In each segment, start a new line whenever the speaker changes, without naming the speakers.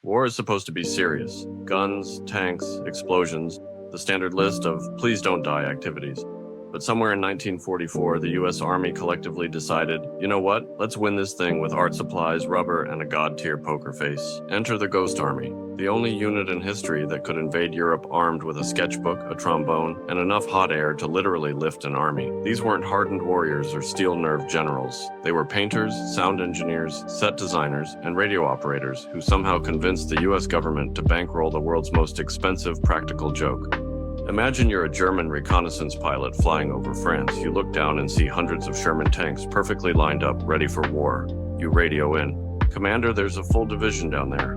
War is supposed to be serious. Guns, tanks, explosions, the standard list of please don't die activities. But somewhere in 1944, the US Army collectively decided, you know what, let's win this thing with art supplies, rubber, and a god-tier poker face. Enter the Ghost Army, the only unit in history that could invade Europe armed with a sketchbook, a trombone, and enough hot air to literally lift an army. These weren't hardened warriors or steel-nerved generals. They were painters, sound engineers, set designers, and radio operators who somehow convinced the US government to bankroll the world's most expensive practical joke. Imagine you're a German reconnaissance pilot flying over France. You look down and see hundreds of Sherman tanks perfectly lined up, ready for war. You radio in, "Commander, there's a full division down there."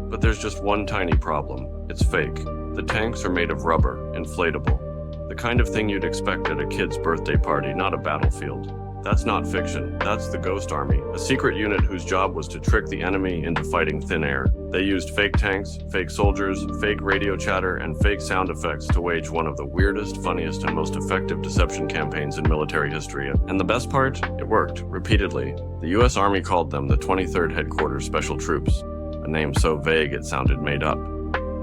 But there's just one tiny problem. It's fake. The tanks are made of rubber, inflatable. The kind of thing you'd expect at a kid's birthday party, not a battlefield. That's not fiction. That's the Ghost Army, a secret unit whose job was to trick the enemy into fighting thin air. They used fake tanks, fake soldiers, fake radio chatter, and fake sound effects to wage one of the weirdest, funniest, and most effective deception campaigns in military history. And the best part? It worked, repeatedly. The US Army called them the 23rd Headquarters Special Troops, a name so vague it sounded made up.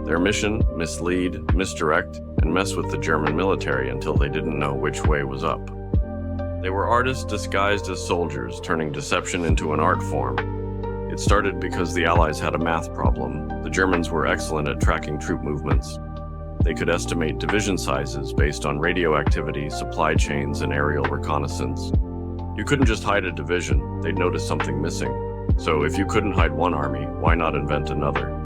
Their mission: mislead, misdirect, and mess with the German military until they didn't know which way was up. They were artists disguised as soldiers, turning deception into an art form. It started because the Allies had a math problem. The Germans were excellent at tracking troop movements. They could estimate division sizes based on radio activity, supply chains, and aerial reconnaissance. You couldn't just hide a division, they'd notice something missing. So if you couldn't hide one army, why not invent another?